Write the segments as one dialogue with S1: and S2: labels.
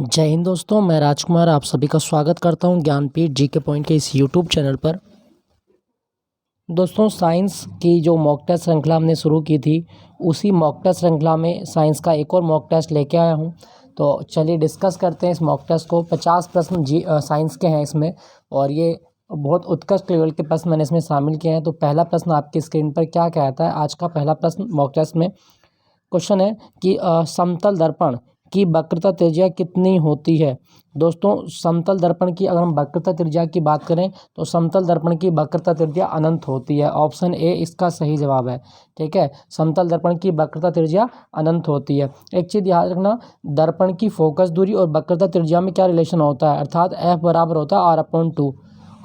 S1: जय हिंद दोस्तों, मैं राजकुमार आप सभी का स्वागत करता हूं ज्ञानपीठ जीके पॉइंट के इस यूट्यूब चैनल पर। दोस्तों, साइंस की जो मॉक टेस्ट श्रृंखला हमने शुरू की थी, उसी मॉक टेस्ट श्रृंखला में साइंस का एक और मॉक टेस्ट लेके आया हूं। तो चलिए डिस्कस करते हैं इस मॉक टेस्ट को। 50 प्रश्न साइंस के हैं इसमें, और ये बहुत उत्कृष्ट लेवल के प्रश्न मैंने इसमें शामिल किए हैं। तो पहला प्रश्न आपकी स्क्रीन पर क्या कहता है? आज का पहला प्रश्न मॉक टेस्ट में क्वेश्चन है कि समतल दर्पण की वक्रता त्रिज्या कितनी होती है। दोस्तों, समतल दर्पण की अगर हम वक्रता त्रिज्या की बात करें तो समतल दर्पण की वक्रता त्रिज्या अनंत होती है। ऑप्शन ए इसका सही जवाब है। ठीक है, समतल दर्पण की वक्रता त्रिज्या अनंत होती है। एक चीज़ याद रखना, दर्पण की फोकस दूरी और वक्रता त्रिज्या में क्या रिलेशन होता है, अर्थात एफ बराबर होता है R/2।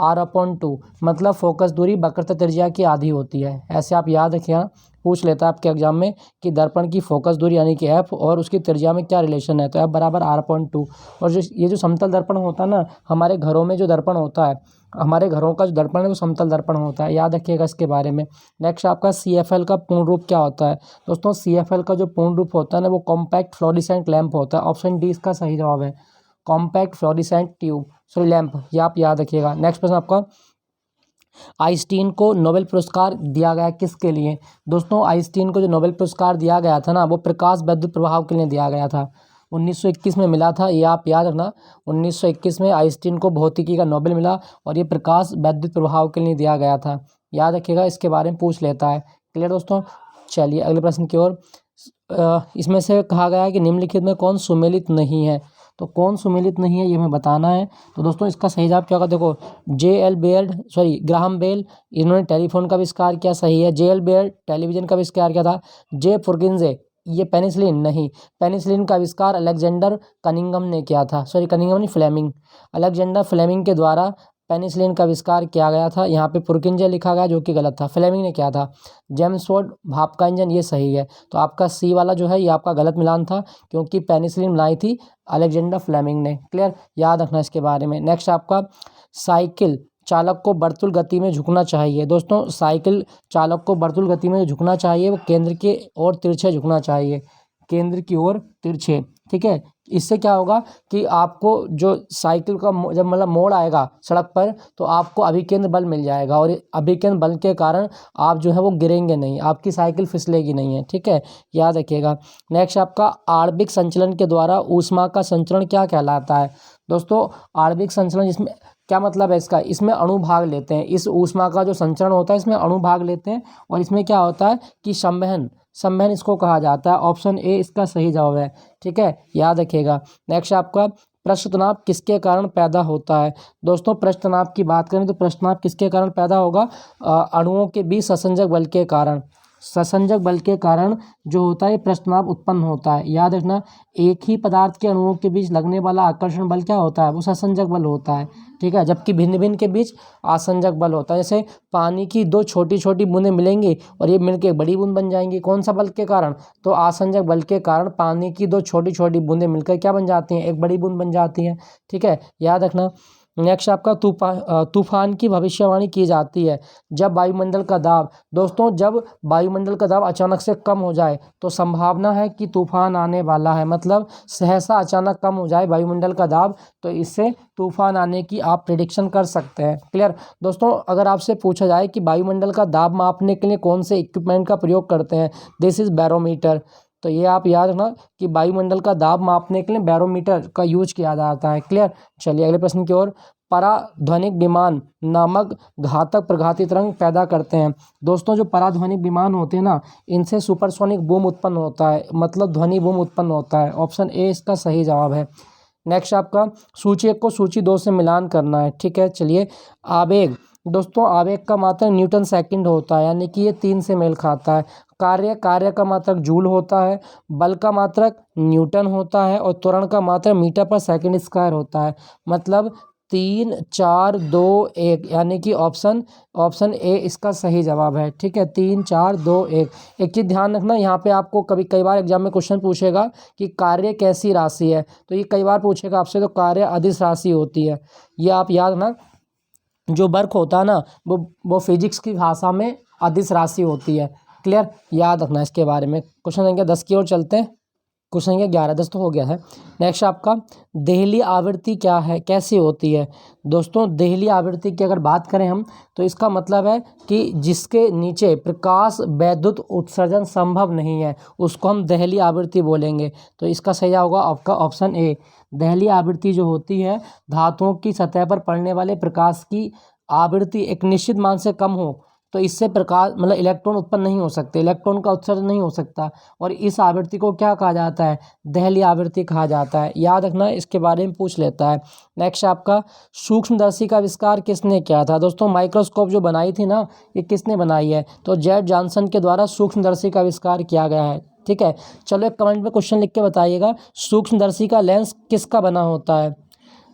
S1: R/2 मतलब फोकस दूरी वक्रता त्रिज्या की आधी होती है। ऐसे आप याद रखिए, पूछ लेता है आपके एग्जाम में कि दर्पण की फोकस दूरी यानी कि एफ और उसकी त्रिज्या में क्या रिलेशन है, तो एफ बराबर R/2। और जो ये जो समतल दर्पण होता है ना, हमारे घरों में जो दर्पण होता है, हमारे घरों का जो दर्पण है वो समतल दर्पण होता है। याद रखिएगा इसके बारे में। नेक्स्ट आपका CFL का पूर्ण रूप क्या होता है? दोस्तों, CFL का जो पूर्ण रूप होता है ना, वो कॉम्पैक्ट फ्लोरेसेंट लैंप होता है। ऑप्शन डी इसका सही जवाब है, कॉम्पैक्ट फ्लोरेसेंट लैंप। ये आप याद रखिएगा। नेक्स्ट प्रश्न आपका, आइंस्टीन को नोबेल पुरस्कार दिया गया किसके लिए? दोस्तों, आइंस्टीन को जो नोबेल पुरस्कार दिया गया था ना, वो प्रकाश वैद्युत प्रभाव के लिए दिया गया था। 1921 में मिला था, ये आप याद रखना। 1921 में आइंस्टीन को भौतिकी का नोबेल मिला और ये प्रकाश वैद्युत प्रभाव के लिए दिया गया था। याद रखिएगा, इसके बारे में पूछ लेता है। क्लियर दोस्तों? चलिए अगले प्रश्न की ओर। इसमें से कहा गया है कि निम्नलिखित में कौन सुमेलित नहीं है। तो कौन सुमेलित नहीं है ये हमें बताना है। तो दोस्तों, इसका सही जवाब क्या होगा? देखो, ग्राहम बेल, इन्होंने टेलीफोन का आविष्कार किया, सही है। J.L. बेयर टेलीविजन का आविष्कार किया था। जे फुर्किंजे, ये पेनिसिलिन नहीं, पेनिसिलिन का आविष्कार अलेक्जेंडर कनिंघम ने किया था। कनिंघम नहीं, फ्लेमिंग, अलेक्जेंडर फ्लेमिंग के द्वारा पेनिसिलिन का आविष्कार किया गया था। यहाँ पे पुरकिंजे लिखा गया जो कि गलत था, फ्लेमिंग ने किया था। जेम्स वाट, भाप का इंजन, ये सही है। तो आपका सी वाला जो है ये आपका गलत मिलान था, क्योंकि पेनिसिलिन बनाई थी अलेक्जेंडर फ्लेमिंग ने। क्लियर? याद रखना इसके बारे में। नेक्स्ट आपका, साइकिल चालक को वर्तुल गति में झुकना चाहिए। दोस्तों, साइकिल चालक को वर्तुल गति में झुकना चाहिए, वो केंद्र की ओर तिरछे झुकना चाहिए, केंद्र की ओर तिरछे। ठीक है, इससे क्या होगा कि आपको जो साइकिल का जब मतलब मोड़ आएगा सड़क पर, तो आपको अभिकेंद्र बल मिल जाएगा, और अभिकेंद्र बल के कारण आप जो है वो गिरेंगे नहीं, आपकी साइकिल फिसलेगी नहीं है। ठीक है, याद रखिएगा। नेक्स्ट आपका, आणविक संचलन के द्वारा ऊष्मा का संचरण क्या कहलाता है? दोस्तों, आणविक संचलन, इसमें क्या मतलब है इसका? इसमें अणु भाग लेते हैं। इस ऊष्मा का जो संचरण होता है, इसमें अणु भाग लेते हैं, और इसमें क्या होता है कि संवहन संवहन इसको कहा जाता है। ऑप्शन ए इसका सही जवाब है। ठीक है, याद रखिएगा। नेक्स्ट आपका, पृष्ठ तनाव किसके कारण पैदा होता है? दोस्तों, पृष्ठ तनाव की बात करें तो पृष्ठ तनाव किसके कारण पैदा होगा? अणुओं के बीच ससंजक बल के कारण। ससंजक बल के कारण जो होता है पृष्ठ तनाव उत्पन्न होता है। याद रखना, एक ही पदार्थ के अणुओं के बीच लगने वाला आकर्षण बल क्या होता है? वो ससंजक बल होता है। ठीक है, जबकि भिन्न भिन्न के बीच आसंजक बल होता है। जैसे पानी की दो छोटी छोटी बूंदें मिलेंगी और ये मिलकर एक बड़ी बूंद बन जाएंगी, कौन सा बल के कारण? तो आसंजक बल के कारण पानी की दो छोटी छोटी बूंदें मिलकर क्या बन जाती हैं? एक बड़ी बूंद बन जाती हैं। ठीक है, याद रखना। नेक्स्ट आपका, तूफान की भविष्यवाणी की जाती है जब वायुमंडल का दाब। दोस्तों, जब वायुमंडल का दाब अचानक से कम हो जाए तो संभावना है कि तूफान आने वाला है। मतलब सहसा अचानक कम हो जाए वायुमंडल का दाब, तो इससे तूफान आने की आप प्रिडिक्शन कर सकते हैं। क्लियर दोस्तों? अगर आपसे पूछा जाए कि वायुमंडल का दाब मापने के लिए कौन से इक्विपमेंट का प्रयोग करते हैं, दिस इज बैरोमीटर। तो ये आप याद रखना कि वायुमंडल का दाब मापने के लिए बैरोमीटर का यूज किया जाता है। क्लियर? चलिए अगले प्रश्न की ओर। पराध्वनिक विमान नामक घातक प्रघाती तरंग पैदा करते हैं। दोस्तों, जो पराध्वनिक विमान होते हैं ना, इनसे सुपरसोनिक बूम उत्पन्न होता है, मतलब ध्वनि बूम उत्पन्न होता है। ऑप्शन ए इसका सही जवाब है। नेक्स्ट आपका, सूची 1 को सूची 2 से मिलान करना है। ठीक है, चलिए। आवेग, दोस्तों आवेग का मात्रक न्यूटन सेकंड होता है, यानी कि ये 3 से मेल खाता है। कार्य का मात्रक जूल होता है। बल का मात्रक न्यूटन होता है, और त्वरण का मात्रक मीटर पर सेकंड स्क्वायर होता है। मतलब 3 4 2 1, यानी कि ऑप्शन ए इसका सही जवाब है। ठीक है, 3 4 2 1। एक चीज़ ध्यान रखना, यहाँ पे आपको कई बार एग्जाम में क्वेश्चन पूछेगा कि कार्य कैसी राशि है, तो ये कई बार पूछेगा आपसे। तो कार्य अदिश राशि होती है, ये आप याद रखना। जो वर्क होता है ना, वो फिजिक्स की भाषा में अदिश राशि होती है। क्लियर? याद रखना इसके बारे में। क्वेश्चन संख्या 10 की ओर चलते हैं। क्वेश्चन संख्या 11, दोस्तों हो गया है। नेक्स्ट आपका देहली आवृत्ति क्या है, कैसी होती है। दोस्तों देहली आवृत्ति की अगर बात करें हम तो इसका मतलब है कि जिसके नीचे प्रकाश वैद्युत उत्सर्जन संभव नहीं है उसको हम देहली आवृत्ति बोलेंगे। तो इसका सही होगा आपका ऑप्शन ए। देहली आवृत्ति जो होती है धातुओं की सतह पर पड़ने वाले प्रकाश की आवृत्ति एक निश्चित मान से कम हो तो इससे प्रकाश मतलब इलेक्ट्रॉन उत्पन्न नहीं हो सकते, इलेक्ट्रॉन का उत्सर्जन नहीं हो सकता, और इस आवृत्ति को क्या कहा जाता है, देहली आवृत्ति कहा जाता है। याद रखना, इसके बारे में पूछ लेता है। नेक्स्ट आपका सूक्ष्मदर्शी का आविष्कार किसने किया था। दोस्तों माइक्रोस्कोप जो बनाई थी ना, ये किसने बनाई है, तो जेड जॉनसन के द्वारा सूक्ष्मदर्शी का आविष्कार किया गया है। ठीक है, चलो एक कमेंट में क्वेश्चन लिख के बताइएगा, सूक्ष्मदर्शी का लेंस किसका बना होता है।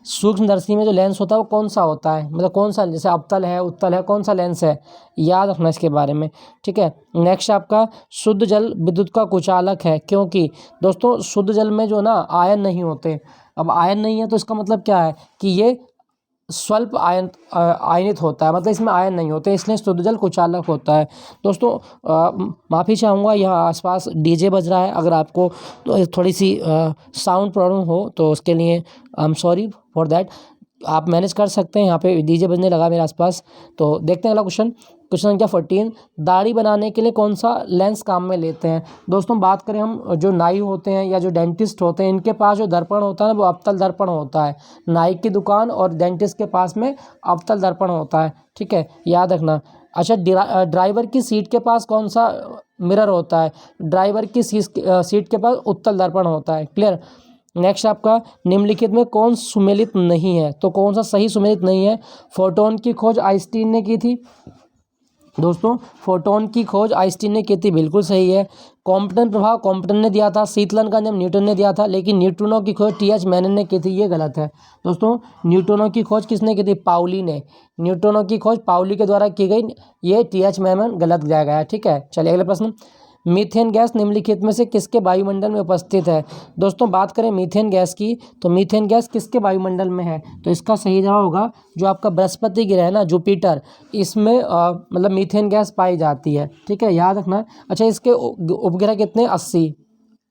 S1: सूक्ष्मदर्शी में जो लेंस होता है वो कौन सा होता है, मतलब कौन सा, जैसे अवतल है उत्तल है, कौन सा लेंस है, याद रखना इसके बारे में। ठीक है, नेक्स्ट आपका शुद्ध जल विद्युत का कुचालक है क्योंकि दोस्तों शुद्ध जल में जो ना आयन नहीं होते। अब आयन नहीं है तो इसका मतलब क्या है कि ये स्वल्प आयनित होता है, मतलब इसमें आयन नहीं होते, इसलिए शुद्ध जल कुचालक होता है। दोस्तों माफ़ी चाहूँगा, यहाँ आसपास डीजे बज रहा है, अगर आपको तो थोड़ी सी साउंड प्रॉब्लम हो तो उसके लिए I am sorry for that, आप मैनेज कर सकते हैं। यहाँ पे डीजे बजने लगा मेरे आसपास। तो देखते हैं अगला क्वेश्चन, क्वेश्चन संख्या 14, दाढ़ी बनाने के लिए कौन सा लेंस काम में लेते हैं। दोस्तों बात करें हम, जो नाई होते हैं या जो डेंटिस्ट होते हैं इनके पास जो दर्पण होता है ना वो अवतल दर्पण होता है। नाई की दुकान और डेंटिस्ट के पास में अवतल दर्पण होता है। ठीक है, याद रखना। अच्छा, ड्राइवर की सीट के पास कौन सा मिरर होता है, ड्राइवर की सीट के पास उत्तल दर्पण होता है। क्लियर। नेक्स्ट आपका निम्नलिखित में कौन सुमेलित नहीं है, तो कौन सा सही सुमेलित नहीं है। फोटोन की खोज आइंस्टीन ने की थी। दोस्तों फोटोन की खोज आइंस्टीन ने की थी, बिल्कुल सही है। कॉम्पटन प्रभाव कॉम्पटन ने दिया था, शीतलन का नियम न्यूटन ने दिया था, लेकिन न्यूट्रिनो की खोज टीएच मैनन ने की थी, ये गलत है। दोस्तों न्यूट्रिनो की खोज किसने की थी, पाउली ने। न्यूट्रिनो की खोज पाउली के द्वारा की गई, ये टीएच मैनन गलत दिया गया है। ठीक है, चलिए अगला प्रश्न, मीथेन गैस निम्नलिखित में से किसके वायुमंडल में उपस्थित है। दोस्तों बात करें मीथेन गैस की तो मीथेन गैस किसके वायुमंडल में है, तो इसका सही जवाब होगा जो आपका बृहस्पति ग्रह है ना, जुपिटर, इसमें मतलब मीथेन गैस पाई जाती है। ठीक है, याद रखना। अच्छा, इसके उपग्रह कितने,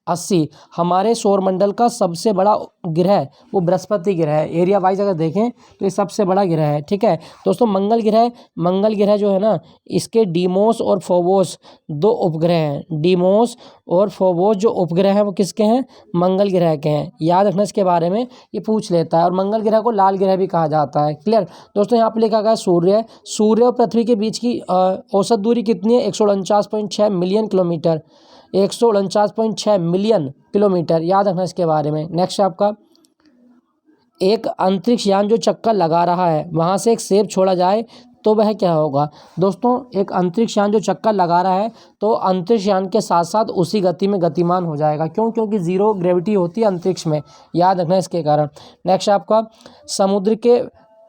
S1: 80। हमारे सौरमंडल का सबसे बड़ा ग्रह वो बृहस्पति ग्रह है, एरिया वाइज अगर देखें तो ये सबसे बड़ा ग्रह है। ठीक है दोस्तों, मंगल ग्रह जो है ना, इसके डीमोस और फोबोस दो उपग्रह हैं। डीमोस और फोबोस जो उपग्रह हैं वो किसके हैं, मंगल ग्रह के हैं। याद रखना इसके बारे में, ये पूछ लेता है। और मंगल ग्रह को लाल ग्रह भी कहा जाता है। क्लियर। दोस्तों यहाँ पर लिखा गया सूर्य और पृथ्वी के बीच की औसत दूरी कितनी है, 149.6 मिलियन किलोमीटर, 149.6 मिलियन किलोमीटर। याद रखना इसके बारे में। नेक्स्ट आपका, एक अंतरिक्ष यान जो चक्कर लगा रहा है वहाँ से एक सेब छोड़ा जाए तो वह क्या होगा। दोस्तों एक अंतरिक्ष यान जो चक्कर लगा रहा है तो अंतरिक्ष यान के साथ साथ उसी गति में गतिमान हो जाएगा। क्यों, क्योंकि जीरो ग्रेविटी होती है अंतरिक्ष में। याद रखना इसके कारण। नेक्स्ट आपका, समुद्र के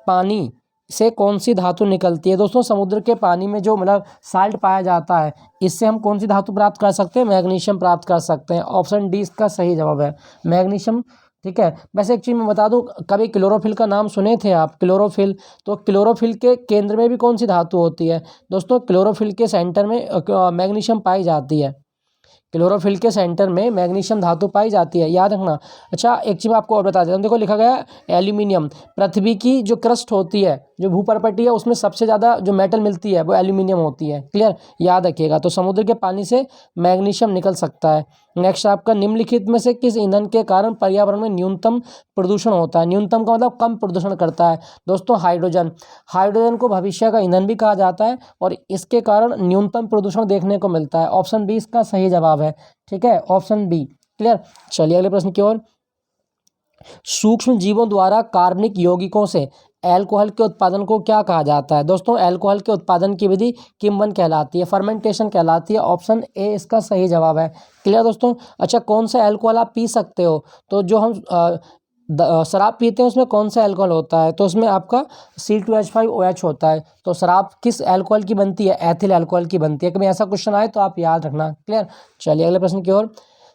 S1: पानी से कौन सी धातु निकलती है। दोस्तों समुद्र के पानी में जो मतलब साल्ट पाया जाता है, इससे हम कौन सी धातु प्राप्त कर सकते हैं, मैग्नीशियम प्राप्त कर सकते हैं। ऑप्शन डी इसका सही जवाब है, मैग्नीशियम। ठीक है, वैसे एक चीज़ मैं बता दूं, कभी क्लोरोफिल का नाम सुने थे आप, क्लोरोफिल, तो क्लोरोफिल के केंद्र में भी कौन सी धातु होती है। दोस्तों क्लोरोफिल के सेंटर में मैग्नीशियम पाई जाती है। क्लोरोफिल के सेंटर में मैग्नीशियम धातु पाई जाती है, याद रखना। अच्छा एक चीज़ मैं आपको और बता देता हूँ, देखो लिखा गया एल्यूमिनियम। पृथ्वी की जो क्रस्ट होती है, जो भूपर्पटी है, उसमें सबसे ज़्यादा जो मेटल मिलती है वो एल्यूमिनियम होती है। क्लियर, याद रखिएगा। तो समुद्र के पानी से मैग्नीशियम निकल सकता है। नेक्स्ट आपका, निम्नलिखित में से किस ईंधन के कारण पर्यावरण में न्यूनतम प्रदूषण होता है। न्यूनतम का मतलब कम प्रदूषण करता है। दोस्तों हाइड्रोजन को भविष्य का ईंधन भी कहा जाता है और इसके कारण न्यूनतम प्रदूषण देखने को मिलता है। ऑप्शन बी इसका सही जवाब है। ठीक है, ऑप्शन बी। क्लियर। चलिए अगले प्रश्न की ओर, सूक्ष्म जीवों द्वारा कार्बनिक यौगिकों से अल्कोहल के उत्पादन को क्या कहा जाता है। दोस्तों अल्कोहल के उत्पादन की विधि किण्वन कहलाती है, फर्मेंटेशन कहलाती है। ऑप्शन ए इसका सही जवाब है। क्लियर दोस्तों। अच्छा, कौन सा अल्कोहल आप पी सकते हो, तो जो हम शराब पीते हैं उसमें कौन सा अल्कोहल होता है, तो उसमें आपका C2H5OH होता है। तो शराब किस अल्कोहल की बनती है, एथिल अल्कोहल की बनती है। कभी ऐसा क्वेश्चन आए तो आप याद रखना। क्लियर। चलिए अगले प्रश्न की ओर,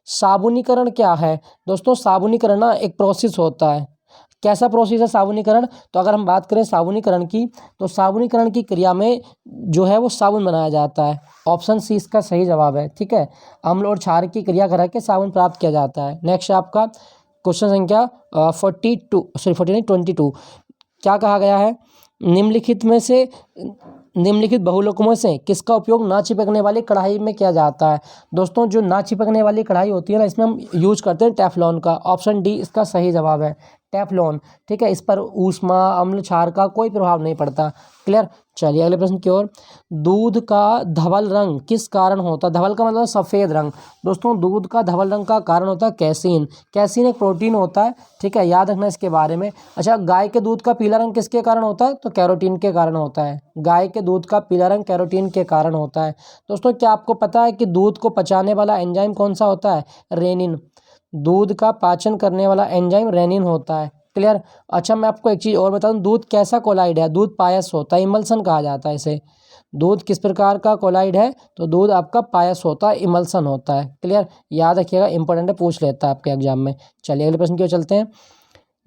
S1: साबुनीकरण क्या है। दोस्तों साबुनीकरण ना एक प्रोसेस होता है। कैसा प्रोसेस है साबुनीकरण? तो अगर हम बात करें साबुनीकरण की, तो साबुनीकरण की क्रिया में जो है वो साबुन बनाया जाता है। ऑप्शन सी इसका सही जवाब है, ठीक है। अम्ल और क्षार की क्रिया करा के साबुन प्राप्त किया जाता है। नेक्स्ट आपका क्वेश्चन संख्या 22 क्या कहा गया है? निम्नलिखित बहुलकों में से किसका उपयोग ना चिपकने वाली कढ़ाई में किया जाता है? दोस्तों जो ना चिपकने वाली कढ़ाई होती है ना, इसमें हम यूज करते हैं टेफ्लॉन का। ऑप्शन डी इसका सही जवाब है, टेफ्लॉन, ठीक है। इस पर ऊष्मा अम्ल क्षार का कोई प्रभाव नहीं पड़ता। क्लियर। चलिए अगले प्रश्न की ओर। दूध का धवल रंग किस कारण होता है? धवल का मतलब सफ़ेद रंग। दोस्तों दूध का धवल रंग का कारण होता है कैसीन। कैसीन एक प्रोटीन होता है, ठीक है, याद रखना इसके बारे में। अच्छा, गाय के दूध का पीला रंग किसके कारण होता है? तो कैरोटीन के कारण होता है। गाय के दूध का पीला रंग कैरोटीन के कारण होता है। दोस्तों क्या आपको पता है कि दूध को पचाने वाला एंजाइम कौन सा होता है? रेनिन। दूध का पाचन करने वाला एंजाइम रेनिन होता है। क्लियर। अच्छा मैं आपको एक चीज़ और बता दूं, दूध कैसा कोलाइड है? दूध पायस होता है, इमल्सन कहा जाता है इसे। दूध किस प्रकार का कोलाइड है? तो दूध आपका पायस होता है, इमल्सन होता है। क्लियर, याद रखिएगा, इंपॉर्टेंट है, पूछ लेता है आपके एग्जाम में। चलिए अगले प्रश्न की ओर चलते हैं।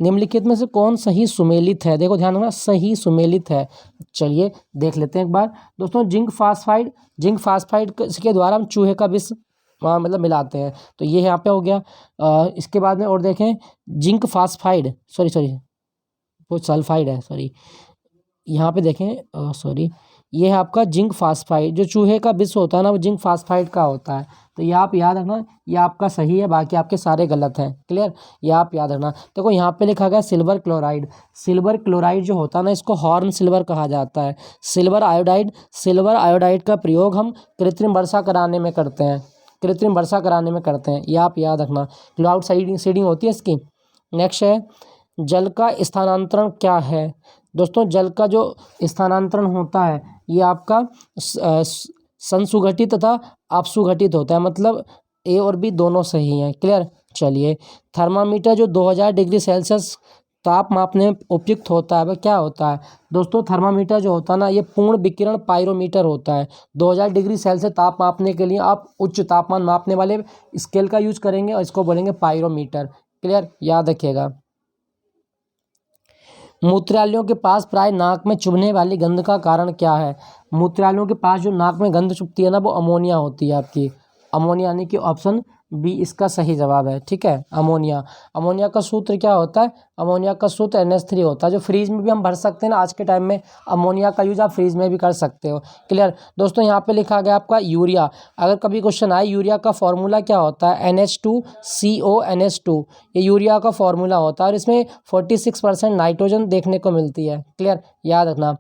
S1: निम्नलिखित में से कौन सही सुमेलित है? देखो ध्यान रखना, सही सुमेलित है। चलिए देख लेते हैं एक बार। दोस्तों जिंक फास्फाइड के द्वारा हम चूहे का विष मतलब मिलाते हैं, तो ये यहाँ पे हो गया। इसके बाद में और देखें, जिंक फास्फाइड सॉरी वो सल्फाइड है, सॉरी, यहाँ पे देखें, सॉरी, ये है आपका जिंक फास्फाइड। जो चूहे का विष होता है ना, वो जिंक फास्फाइड का होता है। तो ये आप याद रखना, ये आपका सही है, बाकी आपके सारे गलत हैं। क्लियर, ये आप याद रखना। देखो यहाँ पे लिखा गया सिल्वर क्लोराइड। सिल्वर क्लोराइड जो होता है ना, इसको हॉर्न सिल्वर कहा जाता है। सिल्वर आयोडाइड का प्रयोग हम कृत्रिम वर्षा कराने में करते हैं, ये आप याद रखना। क्लाउड सीडिंग होती है इसकी। नेक्स्ट है, जल का स्थानांतरण क्या है? दोस्तों जल का जो स्थानांतरण होता है, ये आपका संसुघटित तथा अपसुघटित होता है, मतलब ए और बी दोनों सही हैं। क्लियर। चलिए, थर्मामीटर जो 2000 डिग्री सेल्सियस ताप मापने में उपयुक्त होता है, वह क्या होता है? दोस्तों थर्मामीटर जो होता है ना, ये पूर्ण विकिरण पायरोमीटर होता है। 2000 डिग्री सेल्सियस ताप मापने के लिए आप उच्च तापमान मापने वाले स्केल का यूज करेंगे और इसको बोलेंगे पायरोमीटर। क्लियर, याद रखिएगा। मूत्रालयों के पास प्राय नाक में चुभने वाली गंध का कारण क्या है? मूत्रालयों के पास जो नाक में गंध चुभती है ना, वो अमोनिया होती है आपकी। अमोनिया यानी कि ऑप्शन बी इसका सही जवाब है, ठीक है। अमोनिया का सूत्र क्या होता है? अमोनिया का सूत्र NH3 होता है, जो फ्रीज में भी हम भर सकते हैं ना आज के टाइम में। अमोनिया का यूज आप फ्रीज में भी कर सकते हो। क्लियर। दोस्तों यहाँ पे लिखा गया आपका यूरिया। अगर कभी क्वेश्चन आए, यूरिया का फॉर्मूला क्या होता है? NH2CO NH2, ये यूरिया का फॉर्मूला होता है और इसमें 46% नाइट्रोजन देखने को मिलती है। क्लियर, याद रखना।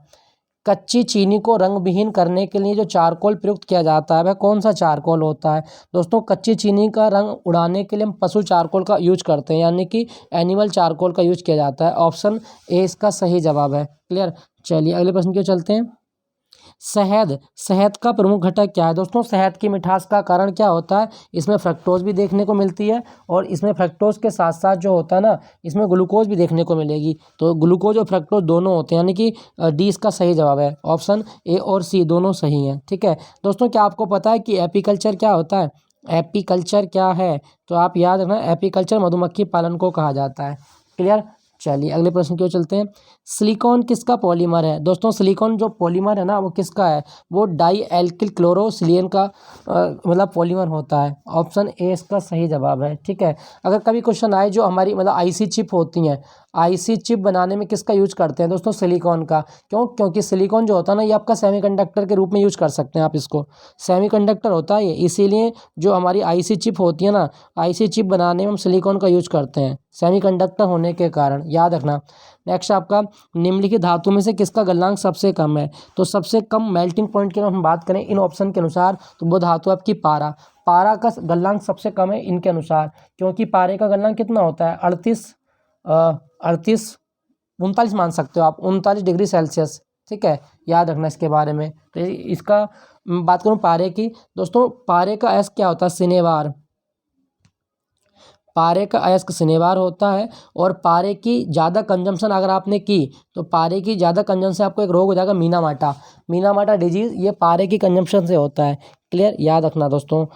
S1: कच्ची चीनी को रंग विहीन करने के लिए जो चारकोल प्रयुक्त किया जाता है, वह कौन सा चारकोल होता है? दोस्तों कच्ची चीनी का रंग उड़ाने के लिए हम पशु चारकोल का यूज करते हैं, यानी कि एनिमल चारकोल का यूज किया जाता है। ऑप्शन ए इसका सही जवाब है। क्लियर। चलिए अगले प्रश्न की ओर चलते हैं। शहद का प्रमुख घटक क्या है? दोस्तों शहद की मिठास का कारण क्या होता है? इसमें फ्रक्टोज भी देखने को मिलती है, और इसमें फ्रक्टोज के साथ साथ जो होता है ना, इसमें ग्लूकोज भी देखने को मिलेगी। तो ग्लूकोज और फ्रक्टोज दोनों होते हैं, यानी कि डी इसका सही जवाब है। ऑप्शन ए और सी दोनों सही हैं, ठीक है। दोस्तों क्या आपको पता है कि एपीकल्चर क्या होता है? एपीकल्चर क्या है? तो आप याद रखना, एपीकल्चर मधुमक्खी पालन को कहा जाता है। क्लियर। चलिए अगले प्रश्न की ओर चलते हैं। सिलिकॉन किसका पॉलीमर है? दोस्तों सिलिकॉन जो पॉलीमर है ना, वो किसका है? वो डाई एल्किल क्लोरोसिलियन का मतलब पॉलीमर होता है। ऑप्शन ए इसका सही जवाब है, ठीक है। अगर कभी क्वेश्चन आए, जो हमारी मतलब आईसी चिप होती हैं, आईसी चिप बनाने में किसका यूज करते हैं? दोस्तों सिलिकॉन का। क्योंकि सिलिकॉन जो होता है ना, ये आपका सेमीकंडक्टर के रूप में यूज कर सकते हैं आप इसको। सेमीकंडक्टर होता है ये, इसीलिए जो हमारी आईसी चिप होती है ना, आईसी चिप बनाने में हम सिलिकॉन का यूज करते हैं, सेमीकंडक्टर होने के कारण, याद रखना। नेक्स्ट आपका, निम्नलिखित धातु में से किसका गलनांक सबसे कम है? तो सबसे कम मेल्टिंग पॉइंट की अगर हम बात करें इन ऑप्शन के अनुसार, तो वो धातु आपकी पारा का गलनांक सबसे कम है इनके अनुसार, क्योंकि पारे का गलनांक कितना होता है? 39 मान सकते हो आप, 39 डिग्री सेल्सियस, ठीक है। याद रखना इसके बारे में। तो इसका बात करूँ पारे की, दोस्तों पारे का एस क्या होता है? सिनेवार। पारे का अयस्क सिनेवार होता है, और पारे की ज़्यादा कंजम्पशन अगर आपने की, तो पारे की ज़्यादा कंजम्पशन से आपको एक रोग हो जाएगा, मीनामाटा डिजीज़, ये पारे की कंजम्पशन से होता है। क्लियर, याद रखना दोस्तों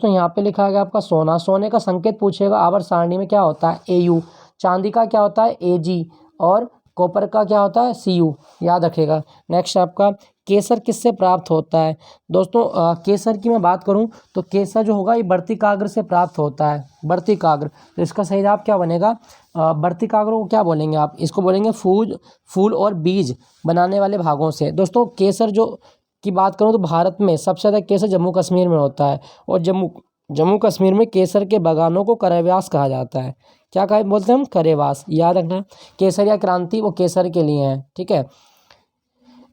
S1: यहाँ पे लिखा गया आपका सोना। सोने का संकेत पूछेगा, आवर्त सारणी में क्या होता है? AU। चांदी का क्या होता है Ag और कॉपर का क्या होता है Cu, याद रखिएगा। नेक्स्ट आपका केसर किससे प्राप्त होता है? दोस्तों केसर की मैं बात करूं तो केसर जो होगा ये वर्तिकाग्र से प्राप्त होता है, वर्तिकाग्र। तो इसका सही जवाब क्या बनेगा? वर्तिकाग्र को क्या बोलेंगे आप? इसको बोलेंगे फूल और बीज बनाने वाले भागों से। दोस्तों केसर जो की बात करूं तो भारत में सबसे ज़्यादा केसर जम्मू कश्मीर में होता है, और जम्मू कश्मीर में केसर के बागानों को करेवास कहा जाता है। क्या कहा बोलते हैं हम? करेवास, याद रखना। केसर या क्रांति वो केसर के लिए है, ठीक है।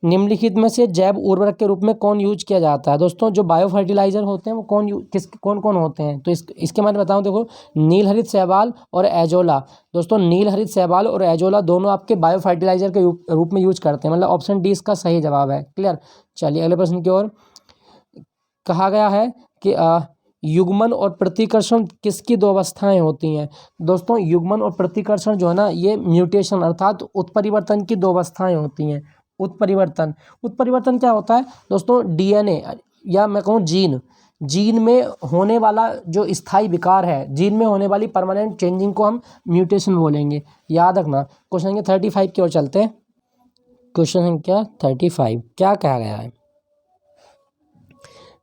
S1: निम्नलिखित में से जैव उर्वरक के रूप में कौन यूज किया जाता है? दोस्तों जो बायो फर्टिलाइजर होते हैं वो कौन कौन होते हैं? तो इसके बारे में बताऊं, देखो नील हरित शैवाल और एजोला। दोस्तों नील हरित शैवाल और एजोला दोनों आपके बायो फर्टिलाइजर के रूप में यूज करते हैं, मतलब ऑप्शन डी इसका सही जवाब है। क्लियर। चलिए अगले प्रश्न की ओर। कहा गया है कि युग्मन और प्रतिकर्षण किसकी दो अवस्थाएं होती हैं? दोस्तों युग्मन और प्रतिकर्षण जो है ना, ये म्यूटेशन अर्थात उत्परिवर्तन की दो अवस्थाएं होती हैं। उत्परिवर्तन क्या होता है दोस्तों? डीएनए या मैं कहूँ जीन में होने वाला जो स्थायी विकार है, जीन में होने वाली परमानेंट चेंजिंग को हम म्यूटेशन बोलेंगे, याद रखना। क्वेश्चन संख्या 35 की ओर चलते हैं। क्वेश्चन संख्या 35 क्या कहा गया है?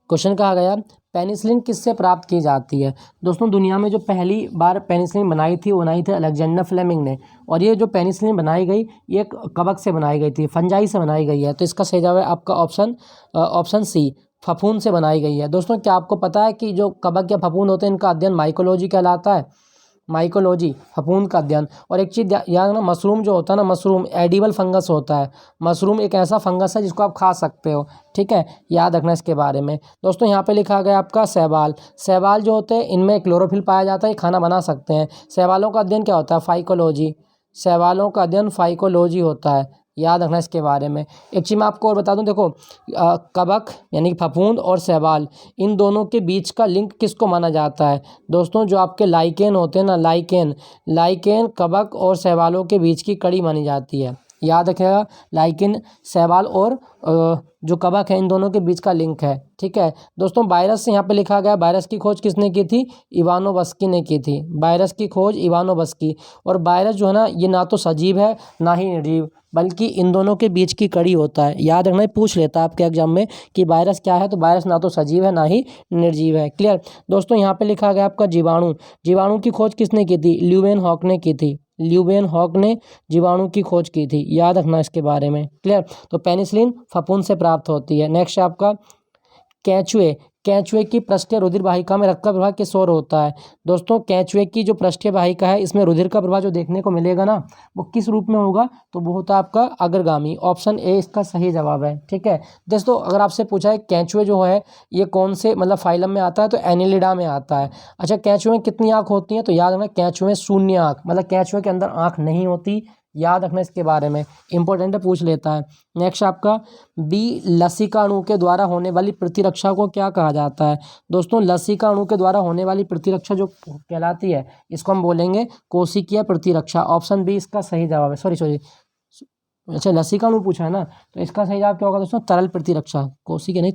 S1: क्वेश्चन कहा गया पेनिसिलिन किससे प्राप्त की जाती है? दोस्तों दुनिया में जो पहली बार पेनिसिलिन बनाई थी अलेक्जेंडर फ्लेमिंग ने, और ये जो पेनिसिलिन बनाई गई ये एक कवक से बनाई गई थी, फंजाई से बनाई गई है। तो इसका सही जवाब है आपका ऑप्शन सी, फफूंद से बनाई गई है। दोस्तों क्या आपको पता है कि जो कवक या फफूंद होते हैं इनका अध्ययन माइकोलॉजी कहलाता है? माइकोलॉजी, फफूंद का अध्ययन। और एक चीज़ याद रखना, मशरूम जो होता है ना, मशरूम एडिबल फंगस होता है। मशरूम एक ऐसा फंगस है जिसको आप खा सकते हो, ठीक है, याद रखना इसके बारे में। दोस्तों यहाँ पे लिखा गया आपका शैवाल जो होते हैं इनमें क्लोरोफिल पाया जाता है, ये खाना बना सकते हैं। शैवालों का अध्ययन क्या होता है? फाइकोलॉजी। शैवालों का अध्ययन फाइकोलॉजी होता है, याद रखना इसके बारे में। एक चीज़ मैं आपको और बता दूं, देखो कवक यानी कि फफूंद और शैवाल, इन दोनों के बीच का लिंक किसको माना जाता है? दोस्तों जो आपके लाइकेन होते हैं ना, लाइकेन कवक और शैवालों के बीच की कड़ी मानी जाती है, याद रखिएगा। लाइकेन शैवाल और जो कवक है इन दोनों के बीच का लिंक है, ठीक है। दोस्तों वायरस यहाँ पे लिखा गया, वायरस की खोज किसने की थी? इवानोवस्की ने की थी। वायरस की खोज इवानोवस्की। और वायरस जो है ना, ये ना तो सजीव है ना ही निर्जीव, बल्कि इन दोनों के बीच की कड़ी होता है, याद रखना। पूछ लेता है आपके एग्जाम में कि वायरस क्या है, तो वायरस ना तो सजीव है ना ही निर्जीव है। क्लियर। दोस्तों यहाँ पे लिखा गया आपका जीवाणु की खोज किसने की थी? ल्यूवेनहॉक ने की थी। ल्यूवेनहॉक ने जीवाणु की खोज की थी, याद रखना इसके बारे में। क्लियर। तो पेनिसिलिन फफूंद से प्राप्त होती है। नेक्स्ट आपका केंचुए की पृष्ठीय रुधिर वाहिका में रक्त का प्रवाह किस ओर होता है? दोस्तों केंचुए की जो पृष्ठीय वाहिका है इसमें रुधिर का प्रवाह जो देखने को मिलेगा ना, वो किस रूप में होगा? तो वो होता है आपका अग्रगामी। ऑप्शन ए इसका सही जवाब है, ठीक है। दोस्तों अगर आपसे पूछा है केंचुए जो है ये कौन से मतलब फाइलम में आता है, तो एनिलिडा में आता है। अच्छा केंचुए में कितनी आँख होती हैं? तो याद रखना केंचुए में शून्य आँख, मतलब केंचुए के अंदर आँख नहीं होती, याद रखना इसके बारे में, इंपॉर्टेंट है, पूछ लेता है। नेक्स्ट आपका बी लसिका अणु के द्वारा होने वाली प्रतिरक्षा को क्या कहा जाता है? दोस्तों लसिका अणु के द्वारा होने वाली प्रतिरक्षा जो कहलाती है इसको हम बोलेंगे कोशिकीय प्रतिरक्षा। ऑप्शन बी इसका सही जवाब है। सॉरी अच्छा लसिका अणु पूछा है ना, तो इसका सही जवाब क्या होगा दोस्तों? तरल प्रतिरक्षा, कोशिकीय नहीं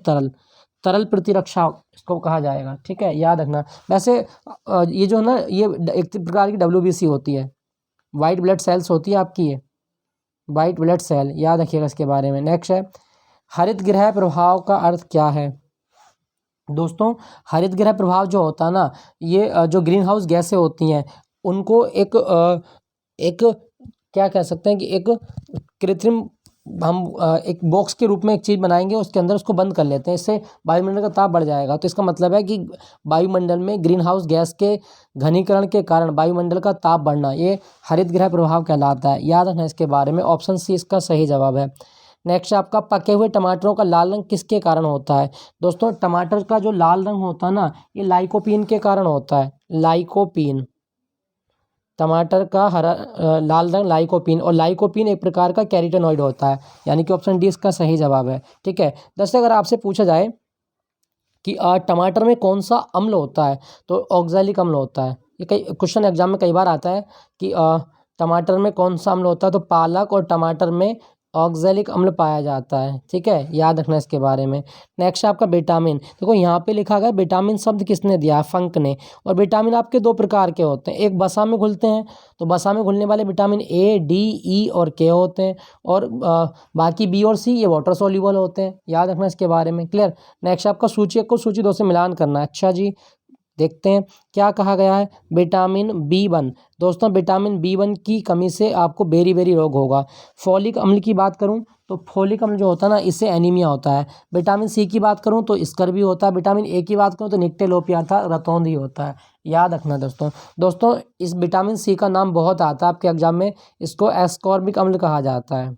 S1: तरल प्रतिरक्षा इसको कहा जाएगा, ठीक है, याद रखना। वैसे ये जो है ना, ये एक प्रकार की WBC होती है, वाइट ब्लड सेल्स होती है आपकी, ये वाइट ब्लड सेल, याद रखिएगा इसके बारे में। नेक्स्ट है हरित गृह प्रभाव का अर्थ क्या है? दोस्तों हरित गृह प्रभाव जो होता है ना, ये जो ग्रीन हाउस गैसें होती हैं उनको एक क्या कह सकते हैं कि एक कृत्रिम हम एक बॉक्स के रूप में एक चीज़ बनाएंगे, उसके अंदर उसको बंद कर लेते हैं, इससे वायुमंडल का ताप बढ़ जाएगा। तो इसका मतलब है कि वायुमंडल में ग्रीन हाउस गैस के घनीकरण के कारण वायुमंडल का ताप बढ़ना, ये हरित गृह प्रभाव कहलाता है, याद रखना इसके बारे में। ऑप्शन सी इसका सही जवाब है। नेक्स्ट आपका पके हुए टमाटरों का लाल रंग किसके कारण होता है? दोस्तों टमाटर का जो लाल रंग होता है ना, ये लाइकोपीन के कारण होता है। लाइकोपीन, टमाटर का हरा लाल रंग लाइकोपीन, और लाइकोपीन एक प्रकार का कैरोटीनॉइड होता है, यानी कि ऑप्शन डी इसका सही जवाब है, ठीक है। दोस्तों अगर आपसे पूछा जाए कि टमाटर में कौन सा अम्ल होता है, तो ऑक्सैलिक अम्ल होता है। ये कई क्वेश्चन एग्जाम में कई बार आता है कि टमाटर में कौन सा अम्ल होता है, तो पालक और टमाटर में ऑक्जेलिक अम्ल पाया जाता है। ठीक है, याद रखना इसके बारे में। नेक्स्ट आपका विटामिन, देखो यहाँ पे लिखा गया विटामिन शब्द किसने दिया है, फंक ने। और विटामिन आपके दो प्रकार के होते हैं, एक वसा में घुलते हैं, तो वसा में घुलने वाले विटामिन ए, डी, ई और के होते हैं, और बाकी बी और सी ये वाटर सोल्यूबल होते हैं। याद रखना इसके बारे में। क्लियर। नेक्स्ट आपका सूची 1 को सूची 2 से मिलान करना है। अच्छा जी, देखते हैं क्या कहा गया है। विटामिन B1, दोस्तों विटामिन B1 की कमी से आपको बेरी बेरी रोग होगा। फॉलिक अम्ल की बात करूं तो फॉलिक अम्ल जो होता है ना, इससे एनीमिया होता है। विटामिन सी की बात करूं तो स्कर्वी होता है। विटामिन ए की बात करूं तो निक्टेलोपिया अर्थात रतौंधी होता है। याद रखना दोस्तों। दोस्तों इस विटामिन सी का नाम बहुत आता है आपके एग्जाम में, इसको एस्कॉर्बिक अम्ल कहा जाता है,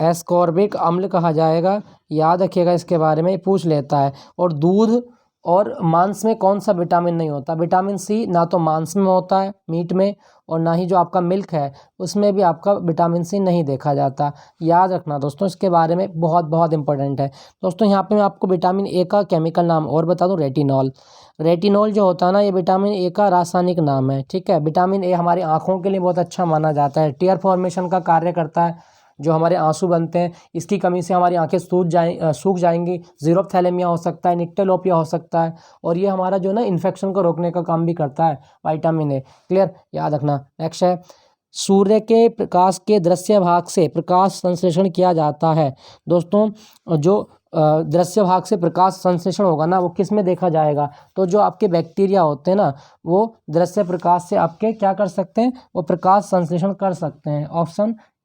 S1: एस्कॉर्बिक अम्ल कहा जाएगा। याद रखिएगा इसके बारे में, पूछ लेता है। और दूध और मांस में कौन सा विटामिन नहीं होता, विटामिन सी ना तो मांस में होता है मीट में, और ना ही जो आपका मिल्क है उसमें भी आपका विटामिन सी नहीं देखा जाता। याद रखना दोस्तों इसके बारे में, बहुत बहुत इंपॉर्टेंट है। दोस्तों यहाँ पे मैं आपको विटामिन ए का केमिकल नाम और बता दूं, रेटिनॉल। रेटिनॉल जो होता है ना, ये विटामिन ए का रासायनिक नाम है। ठीक है, विटामिन ए हमारी आँखों के लिए बहुत अच्छा माना जाता है, टीयर फॉर्मेशन का कार्य करता है। जो हमारे आंसू बनते हैं, इसकी कमी से हमारी आंखें सूख जाएंगी। ज़ीरोफ्थैलेमिया हो सकता है, निक्टेलोपिया हो सकता है, और ये हमारा जो ना इन्फेक्शन को रोकने का काम भी करता है विटामिन ए। क्लियर, याद रखना। नेक्स्ट है, सूर्य के प्रकाश के दृश्य भाग से प्रकाश संश्लेषण किया जाता है। दोस्तों जो दृश्य भाग से प्रकाश संश्लेषण होगा ना, वो किस में देखा जाएगा, तो जो आपके बैक्टीरिया होते हैं ना, वो दृश्य प्रकाश से आपके क्या कर सकते हैं, वो प्रकाश संश्लेषण कर सकते हैं।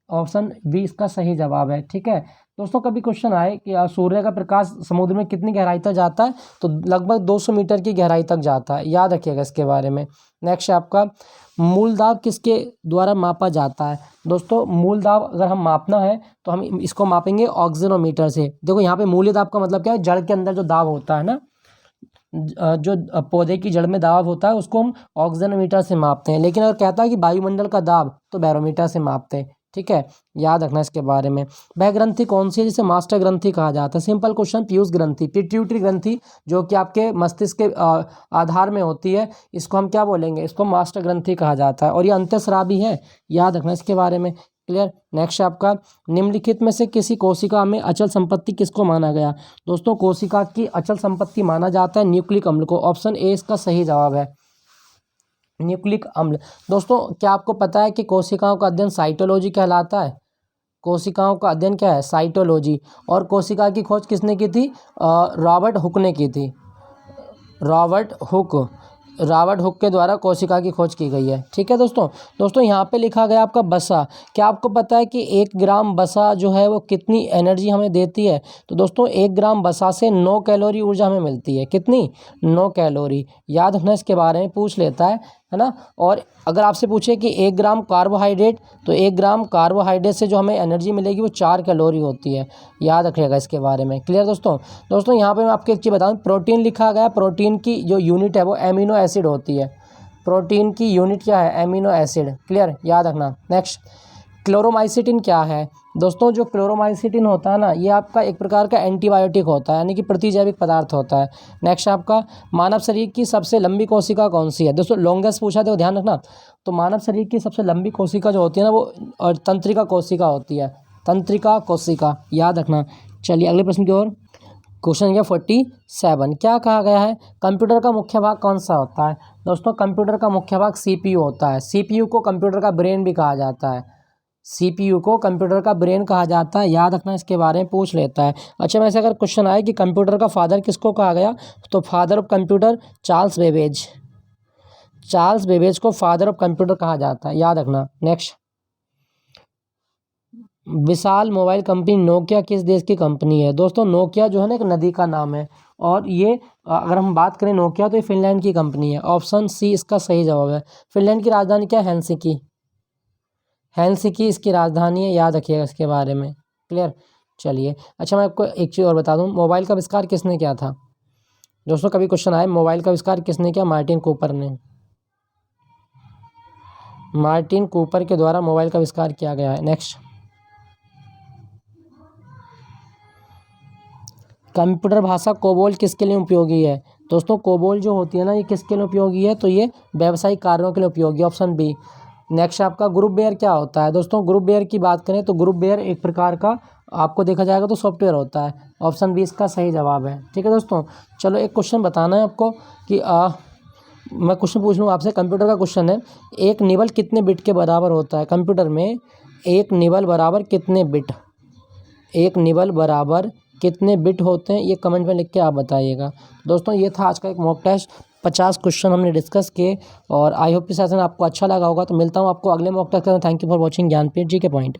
S1: ऑप्शन बी इसका सही जवाब है। ठीक है दोस्तों, कभी क्वेश्चन आए कि सूर्य का प्रकाश समुद्र में कितनी गहराई तक जाता है, तो लगभग 200 मीटर की गहराई तक जाता है। याद रखिएगा इसके बारे में। नेक्स्ट आपका मूल दाब किसके द्वारा मापा जाता है। दोस्तों मूल दाब अगर हम मापना है तो हम इसको मापेंगे ऑक्सीनोमीटर से। देखो यहाँ पे मूल्य दाब का मतलब क्या है, जड़ के अंदर जो दाब होता है ना, जो पौधे की जड़ में दाब होता है उसको हम ऑक्सीनोमीटर से मापते हैं। लेकिन अगर कहता है कि वायुमंडल का दाब, तो बैरोमीटर से मापते हैं। ठीक है, याद रखना इसके बारे में। वह ग्रंथि कौन सी है जिसे मास्टर ग्रंथि कहा जाता है। सिंपल क्वेश्चन, पीयूष ग्रंथि। पिट्यूटरी ग्रंथि जो कि आपके मस्तिष्क के आधार में होती है, इसको हम क्या बोलेंगे, इसको मास्टर ग्रंथि कहा जाता है, और ये अंतःस्रावी है। याद रखना इसके बारे में। क्लियर। नेक्स्ट आपका, निम्नलिखित में से किसी कोशिका में अचल संपत्ति किसको माना गया। दोस्तों कोशिका की अचल संपत्ति माना जाता है न्यूक्लिक अम्ल को। ऑप्शन ए इसका सही जवाब है, न्यूक्लिक अम्ल। दोस्तों क्या आपको पता है कि कोशिकाओं का अध्ययन साइटोलॉजी कहलाता है। कोशिकाओं का अध्ययन क्या है, साइटोलॉजी। और कोशिका की खोज किसने की थी, रॉबर्ट हुक ने की थी। रॉबर्ट हुक के द्वारा कोशिका की खोज की गई है। ठीक है दोस्तों यहाँ पे लिखा गया आपका वसा। क्या आपको पता है कि 1 ग्राम वसा जो है वो कितनी एनर्जी हमें देती है। तो दोस्तों 1 ग्राम वसा से 9 कैलोरी ऊर्जा हमें मिलती है। कितनी, 9 कैलोरी। याद रखना इसके बारे में, पूछ लेता है ना। और अगर आपसे पूछे कि 1 ग्राम कार्बोहाइड्रेट, तो 1 ग्राम कार्बोहाइड्रेट से जो हमें एनर्जी मिलेगी वो 4 कैलोरी होती है। याद रखिएगा इसके बारे में। क्लियर दोस्तों यहाँ पे मैं आपको एक चीज़ बताऊँ, प्रोटीन लिखा गया, प्रोटीन की जो यूनिट है वो एमिनो एसिड होती है। प्रोटीन की यूनिट क्या है, एमिनो एसिड। क्लियर, याद रखना। नेक्स्ट, क्लोरोमाइसिटिन क्या है। दोस्तों जो क्लोरोमाइसिटिन होता है ना, ये आपका एक प्रकार का एंटीबायोटिक होता है, यानी कि प्रतिजैविक पदार्थ होता है। नेक्स्ट आपका, मानव शरीर की सबसे लंबी कोशिका कौन सी है। दोस्तों लॉन्गेस्ट पूछा तो ध्यान रखना, तो मानव शरीर की सबसे लंबी कोशिका जो होती है ना, वो तंत्रिका कोशिका होती है, तंत्रिका कोशिका। याद रखना। चलिए अगले प्रश्न की ओर। क्वेश्चन नंबर 47, क्या कहा गया है, कंप्यूटर का मुख्य भाग कौन सा होता है। दोस्तों कंप्यूटर का मुख्य भाग सीपीयू होता है। सीपीयू को कंप्यूटर का ब्रेन भी कहा जाता है। सीपीयू को कंप्यूटर का ब्रेन कहा जाता है। याद रखना इसके बारे में, पूछ लेता है। अच्छा वैसे अगर क्वेश्चन आए कि कंप्यूटर का फादर किसको कहा गया, तो father of computer Charles Babbage. Charles Babbage को फादर ऑफ कंप्यूटर कहा जाता है। याद रखना। नेक्स्ट, विशाल मोबाइल कंपनी नोकिया किस देश की कंपनी है। दोस्तों नोकिया जो है ना एक नदी का नाम है, और ये अगर हम बात करें नोकिया तो ये फिनलैंड की कंपनी है। ऑप्शन सी इसका सही जवाब है। फिनलैंड की राजधानी क्या है, हेलसिंकी। हेलसिंकी इसकी राजधानी है। याद रखिएगा इसके बारे में। क्लियर। चलिए अच्छा मैं आपको एक चीज़ और बता दूं, मोबाइल का आविष्कार किसने किया था। दोस्तों कभी क्वेश्चन आए मोबाइल का आविष्कार किसने किया, मार्टिन कूपर ने। मार्टिन कूपर के द्वारा मोबाइल का आविष्कार किया गया है। नेक्स्ट, कंप्यूटर भाषा कोबोल किसके लिए उपयोगी है। दोस्तों कोबोल जो होती है ना, ये किसके लिए उपयोगी है, तो ये व्यावसायिक कार्यों के लिए उपयोगी है। ऑप्शन बी, नेक्स्ट आपका ग्रुप वेयर क्या होता है दोस्तों? ग्रुप वेयर की बात करें तो ग्रुप वेयर एक प्रकार का आपको देखा जाएगा तो सॉफ्टवेयर होता है। ऑप्शन 20 का सही जवाब है। ठीक है दोस्तों, चलो एक क्वेश्चन बताना है आपको कि मैं क्वेश्चन पूछ लूँ आपसे, कंप्यूटर का क्वेश्चन है। एक निबल कितने बिट के बराबर होता है? कंप्यूटर में एक निबल बराबर कितने बिट, एक निबल बराबर कितने बिट होते हैं, ये कमेंट में लिख के आप बताइएगा। दोस्तों ये था आज का एक मॉक टेस्ट, 50 क्वेश्चन हमने डिस्कस किए और आई होप कि सेशन आपको अच्छा लगा होगा। तो मिलता हूँ आपको अगले मॉक टेस्ट में। Thank you for watching Gyanpeeth जी के पॉइंट।